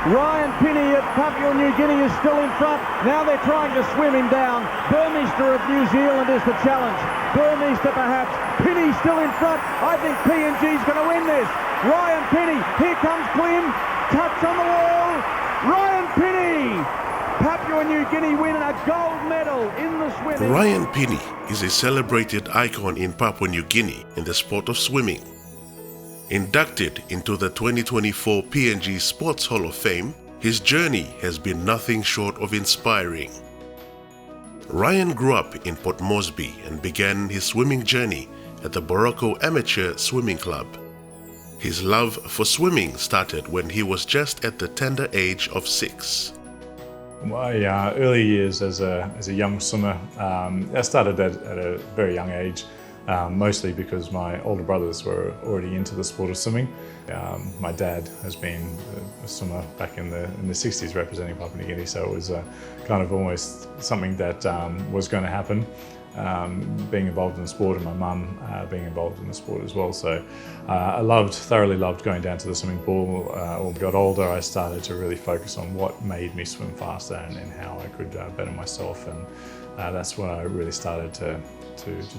Ryan Pini at Papua New Guinea is still in front. Now they're trying to swim him down. Burmeister of New Zealand is the challenge. Burmeister perhaps. Pini still in front. I think PNG's going to win this. Ryan Pini. Here comes Quinn. Touch on the wall. Ryan Pini. Papua New Guinea win a gold medal in the swimming. Ryan Pini is a celebrated icon in Papua New Guinea in the sport of swimming. Inducted into the 2024 PNG Sports Hall of Fame, his journey has been nothing short of inspiring. Ryan grew up in Port Moresby and began his swimming journey at the Boroko Amateur Swimming Club. His love for swimming started when he was just at the tender age of 6. My early years as a young swimmer, I started at a very young age. Mostly because my older brothers were already into the sport of swimming. My dad has been a swimmer back in the 60s representing Papua New Guinea, so it was kind of almost something that was going to happen, being involved in the sport, and my mum being involved in the sport as well. So I thoroughly loved going down to the swimming pool. When I got older, I started to really focus on what made me swim faster and how I could better myself, and that's when I really started to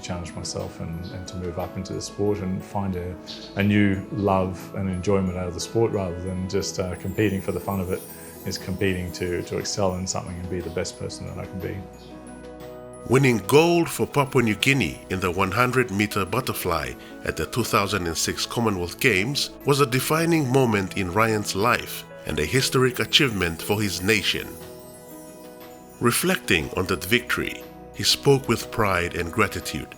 challenge myself and to move up into the sport and find a new love and enjoyment out of the sport, rather than just competing for the fun of it. Is competing to excel in something and be the best person that I can be. Winning gold for Papua New Guinea in the 100-meter butterfly at the 2006 Commonwealth Games was a defining moment in Ryan's life and a historic achievement for his nation. Reflecting on that victory, he spoke with pride and gratitude,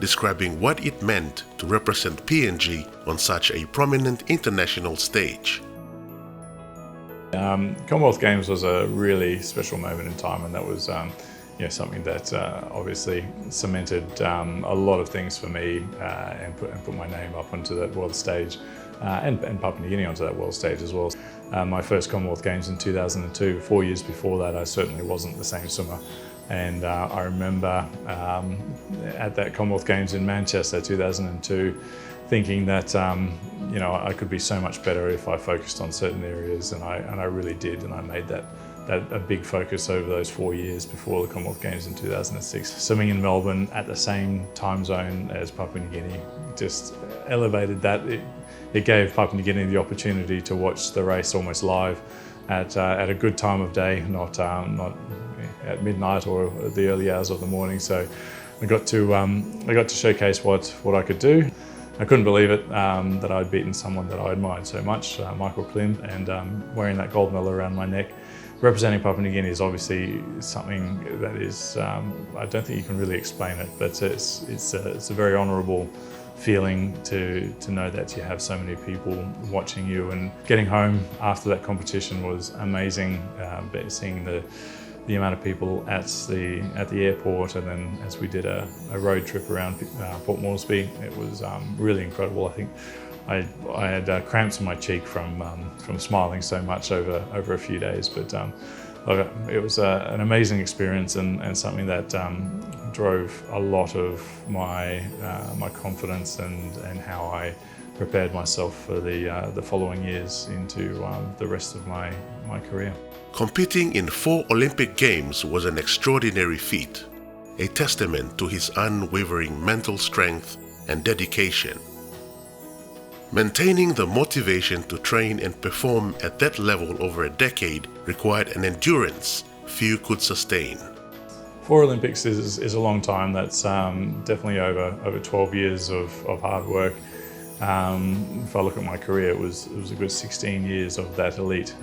describing what it meant to represent PNG on such a prominent international stage. Commonwealth Games was a really special moment in time, and that was something that obviously cemented a lot of things for me and put my name up onto that world stage, and Papua New Guinea onto that world stage as well. My first Commonwealth Games in 2002, 4 years before that, I certainly wasn't the same swimmer. And I remember at that Commonwealth Games in Manchester 2002 thinking that I could be so much better if I focused on certain areas, and I really did, and I made that a big focus over those 4 years before the Commonwealth Games in 2006. Swimming in Melbourne at the same time zone as Papua New Guinea just elevated that. It gave Papua New Guinea the opportunity to watch the race almost live at a good time of day, not at midnight or the early hours of the morning. So I got to showcase what I could do. I couldn't believe it that I'd beaten someone that I admired so much, Michael Klim, and wearing that gold medal around my neck. Representing Papua New Guinea is obviously something that is, I don't think you can really explain it, but it's a very honourable feeling to know that you have so many people watching you. And getting home after that competition was amazing, seeing the amount of people at the airport, and then as we did a road trip around Port Moresby, it was really incredible. I think I had cramps in my cheek from smiling so much over a few days, but it was an amazing experience and something that drove a lot of my confidence and how I prepared myself for the following years into the rest of my career. Competing in 4 Olympic Games was an extraordinary feat, a testament to his unwavering mental strength and dedication. Maintaining the motivation to train and perform at that level over a decade required an endurance few could sustain. 4 Olympics is a long time. That's definitely over 12 years of hard work. If I look at my career, it was a good 16 years of that elite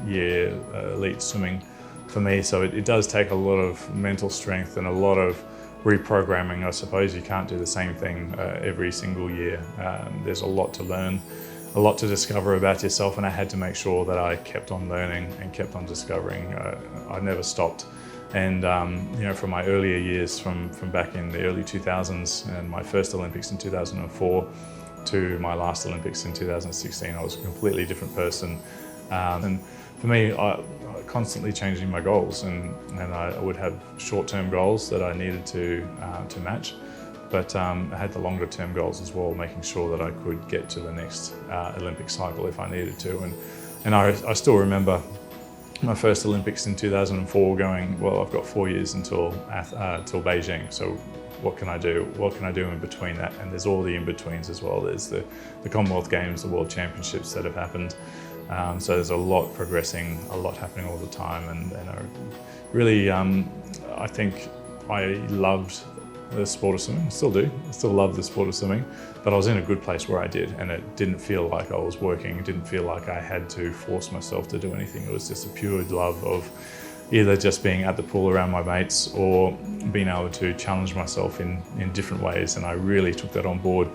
swimming for me. So it does take a lot of mental strength and a lot of reprogramming. I suppose you can't do the same thing every single year. There's a lot to learn, a lot to discover about yourself, and I had to make sure that I kept on learning and kept on discovering. I never stopped. And from my earlier years, from back in the early 2000s and my first Olympics in 2004 to my last Olympics in 2016, I was a completely different person. And for me, I constantly changing my goals, and I would have short-term goals that I needed to match, but I had the longer-term goals as well, making sure that I could get to the next Olympic cycle if I needed to. And I still remember my first Olympics in 2004 going, well, I've got 4 years until Beijing, so what can I do? What can I do in between that? And there's all the in-betweens as well. There's the Commonwealth Games, the World Championships that have happened. So there's a lot progressing, a lot happening all the time. And I really, I think I loved the sport of swimming, still do. I still love the sport of swimming, but I was in a good place where I did, and it didn't feel like I was working. It didn't feel like I had to force myself to do anything. It was just a pure love of either just being at the pool around my mates or being able to challenge myself in different ways. And I really took that on board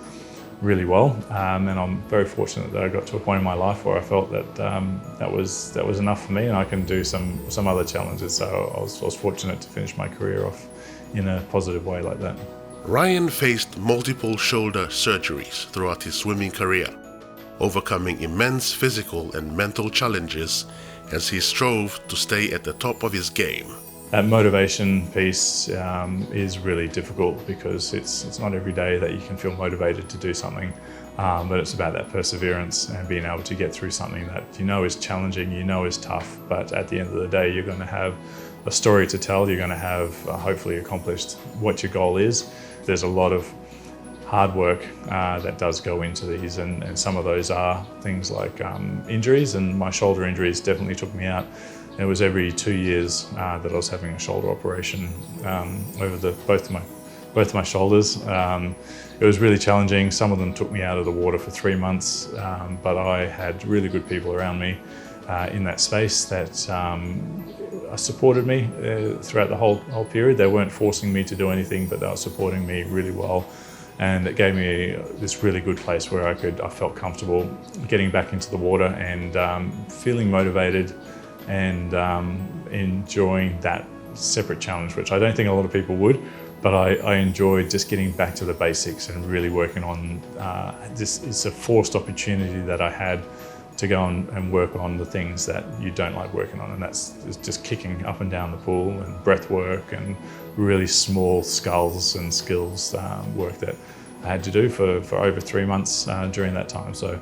really well. And I'm very fortunate that I got to a point in my life where I felt that that was enough for me, and I can do some other challenges. So I was fortunate to finish my career off in a positive way like that. Ryan faced multiple shoulder surgeries throughout his swimming career, overcoming immense physical and mental challenges as he strove to stay at the top of his game. That motivation piece is really difficult because it's not every day that you can feel motivated to do something, but it's about that perseverance and being able to get through something that you know is challenging, you know is tough, but at the end of the day you're going to have a story to tell, you're going to have hopefully accomplished what your goal is. There's a lot of hard work that does go into these, and some of those are things like injuries, and my shoulder injuries definitely took me out. It was every 2 years that I was having a shoulder operation over both of my shoulders. It was really challenging. Some of them took me out of the water for 3 months, but I had really good people around me in that space that supported me throughout the whole period. They weren't forcing me to do anything, but they were supporting me really well. And it gave me this really good place where I felt comfortable getting back into the water and feeling motivated and enjoying that separate challenge, which I don't think a lot of people would, but I enjoyed just getting back to the basics and really working on this. It's a forced opportunity that I had to go and work on the things that you don't like working on, and that's just kicking up and down the pool and breath work and really small sculls and skills work that I had to do for over 3 months during that time. So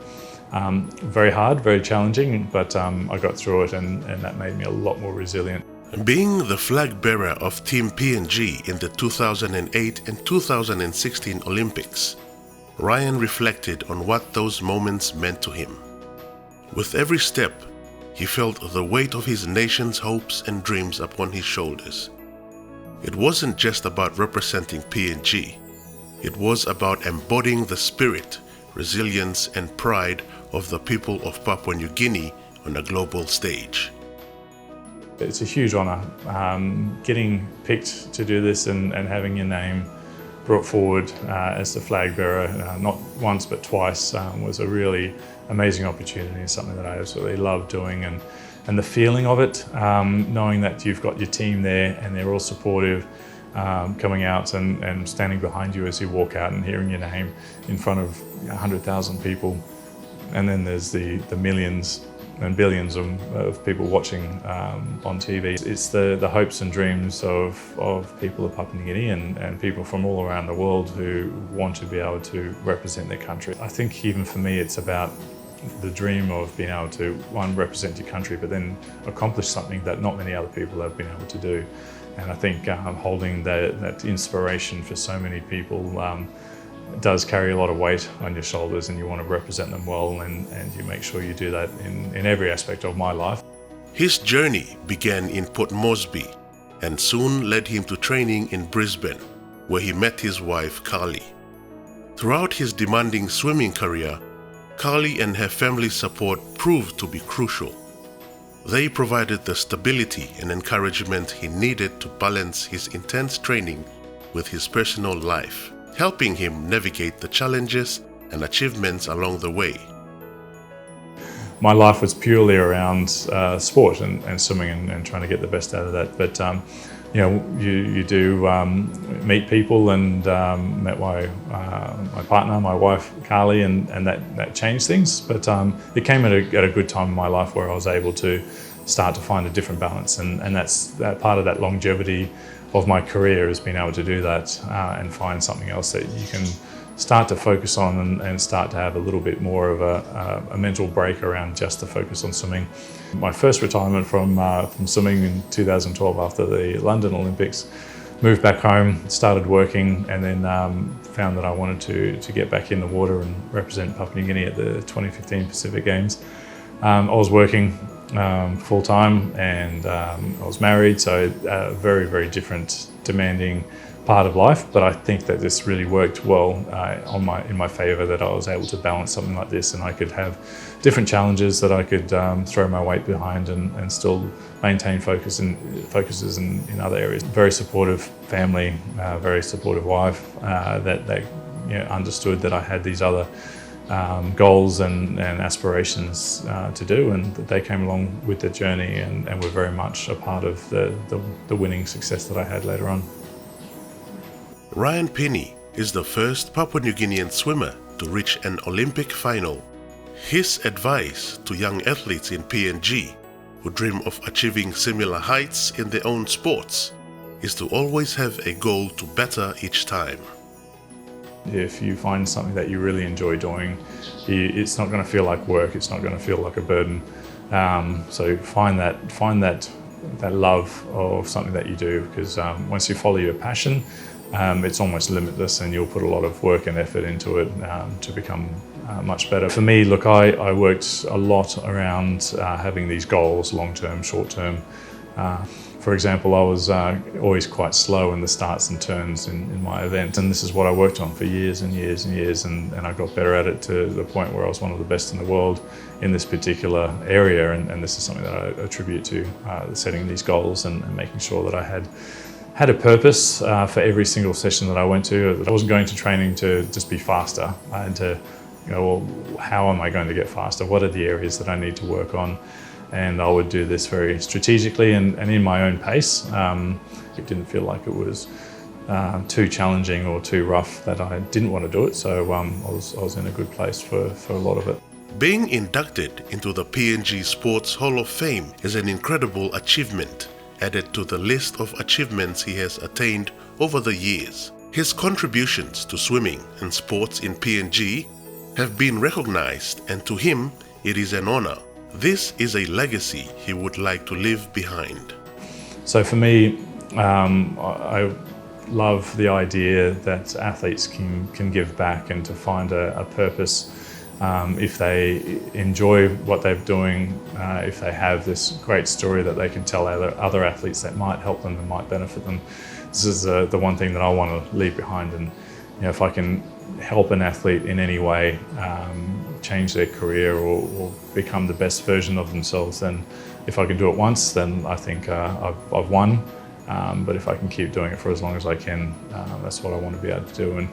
very hard, very challenging, but I got through it, and that made me a lot more resilient. Being the flag bearer of Team PNG in the 2008 and 2016 Olympics, Ryan reflected on what those moments meant to him. With every step, he felt the weight of his nation's hopes and dreams upon his shoulders. It wasn't just about representing PNG. It was about embodying the spirit, resilience, and pride of the people of Papua New Guinea on a global stage. It's a huge honour. Getting picked to do this and having your name brought forward as the flag bearer, not once but twice, was a really amazing opportunity. It's something that I absolutely love doing, and the feeling of it, knowing that you've got your team there and they're all supportive, coming out and standing behind you as you walk out and hearing your name in front of 100,000 people. And then there's the millions and billions of people watching on TV. It's the hopes and dreams of people of Papua New Guinea and people from all around the world who want to be able to represent their country. I think even for me it's about the dream of being able to, one, represent your country, but then accomplish something that not many other people have been able to do. And I think holding that inspiration for so many people does carry a lot of weight on your shoulders, and you want to represent them well, and you make sure you do that in every aspect of my life. His journey began in Port Moresby and soon led him to training in Brisbane, where he met his wife, Carly. Throughout his demanding swimming career, Carly and her family's support proved to be crucial. They provided the stability and encouragement he needed to balance his intense training with his personal life, helping him navigate the challenges and achievements along the way. My life was purely around sport and swimming and trying to get the best out of that. But you know, you do meet people, and met my partner, my wife Carly, and that changed things. But it came at a good time in my life where I was able to start to find a different balance, and that's that part of that longevity of my career has been able to do that and find something else that you can start to focus on and start to have a little bit more of a mental break around just the focus on swimming. My first retirement from swimming in 2012 after the London Olympics, moved back home, started working, and then found that I wanted to get back in the water and represent Papua New Guinea at the 2015 Pacific Games. I was working full-time, and I was married, so a very, very different, demanding part of life, but I think that this really worked well in my favour, that I was able to balance something like this, and I could have different challenges that I could throw my weight behind and still maintain focuses in other areas. Very supportive family, very supportive wife that understood that I had these other goals and aspirations to do, and that they came along with the journey and were very much a part of the winning success that I had later on. Ryan Pini is the first Papua New Guinean swimmer to reach an Olympic final. His advice to young athletes in PNG who dream of achieving similar heights in their own sports is to always have a goal to better each time. If you find something that you really enjoy doing, it's not going to feel like work, it's not going to feel like a burden. So find that love of something that you do, because once you follow your passion, it's almost limitless, and you'll put a lot of work and effort into it to become much better. For me, look, I worked a lot around having these goals, long-term, short-term. For example, I was always quite slow in the starts and turns in my event, and this is what I worked on for years and years and years, and I got better at it to the point where I was one of the best in the world in this particular area, and this is something that I attribute to setting these goals and making sure that I had a purpose for every single session that I went to. I wasn't going to training to just be faster. I had to well, how am I going to get faster? What are the areas that I need to work on? And I would do this very strategically and in my own pace. It didn't feel like it was too challenging or too rough that I didn't want to do it. So I was in a good place for a lot of it. Being inducted into the PNG Sports Hall of Fame is an incredible achievement, added to the list of achievements he has attained over the years. His contributions to swimming and sports in PNG have been recognized, and to him it is an honor. This is a legacy he would like to leave behind. So for me, I love the idea that athletes can give back and to find a purpose if they enjoy what they're doing, if they have this great story that they can tell other athletes that might help them and might benefit them. This is the one thing that I want to leave behind, and if I can help an athlete in any way change their career or become the best version of themselves, then if I can do it once, then I think I've won. But if I can keep doing it for as long as I can, that's what I want to be able to do.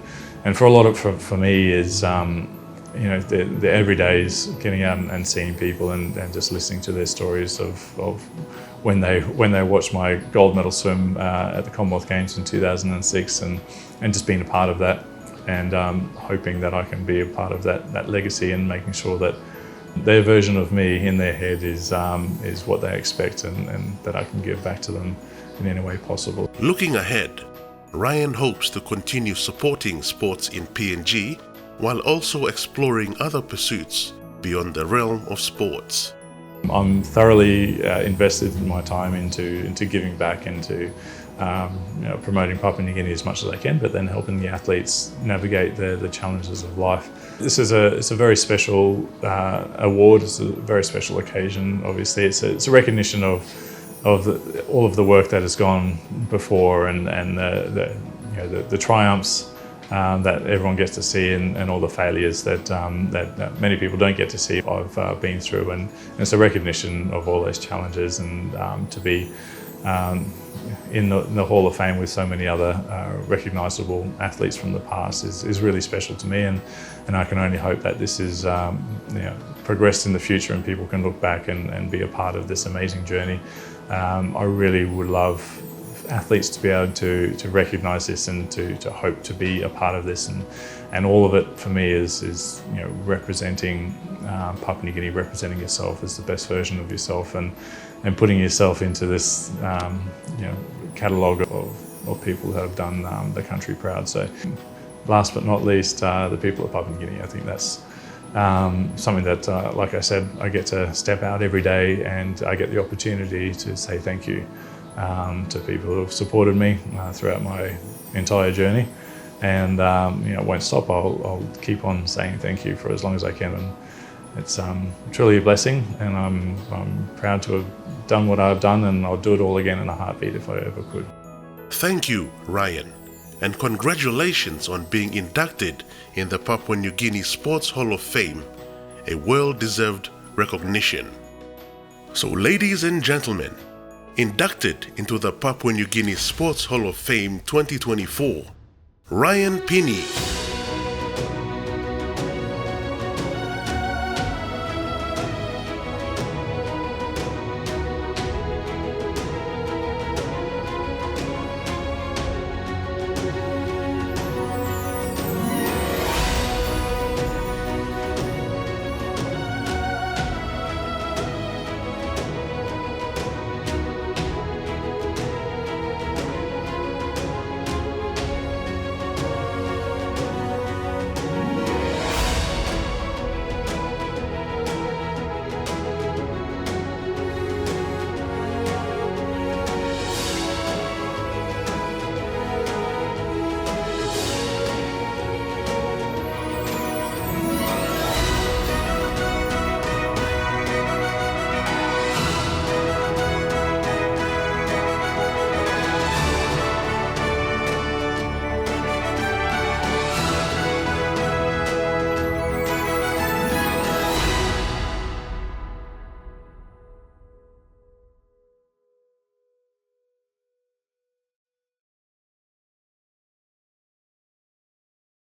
And for a lot of for me is the everyday is getting out and seeing people and just listening to their stories of when they watched my gold medal swim at the Commonwealth Games in 2006 and just being a part of that, and hoping that I can be a part of that legacy and making sure that their version of me in their head is what they expect and that I can give back to them in any way possible. Looking ahead, Ryan hopes to continue supporting sports in PNG while also exploring other pursuits beyond the realm of sports. I'm thoroughly invested in my time into giving back, into promoting Papua New Guinea as much as I can, but then helping the athletes navigate the challenges of life. This is it's a very special award. It's a very special occasion. Obviously, it's a recognition of all of the work that has gone before and the triumphs that everyone gets to see and all the failures that many people don't get to see. I've been through, and it's a recognition of all those challenges, and to be in the Hall of Fame with so many other recognisable athletes from the past is really special to me, and I can only hope that this is progressed in the future and people can look back and be a part of this amazing journey. I really would love athletes to be able to recognise this and to hope to be a part of this, and all of it for me is representing Papua New Guinea, representing yourself as the best version of yourself, and putting yourself into this catalogue of people who have done the country proud. So last but not least, the people of Papua New Guinea. I think that's something that, like I said, I get to step out every day and I get the opportunity to say thank you to people who have supported me throughout my entire journey. And won't stop. I'll keep on saying thank you for as long as I can. And it's truly a blessing, and I'm proud to have done what I've done, and I'll do it all again in a heartbeat if I ever could. Thank you, Ryan, and congratulations on being inducted in the Papua New Guinea Sports Hall of Fame, a well-deserved recognition. So, ladies and gentlemen, inducted into the Papua New Guinea Sports Hall of Fame 2024, Ryan Pini.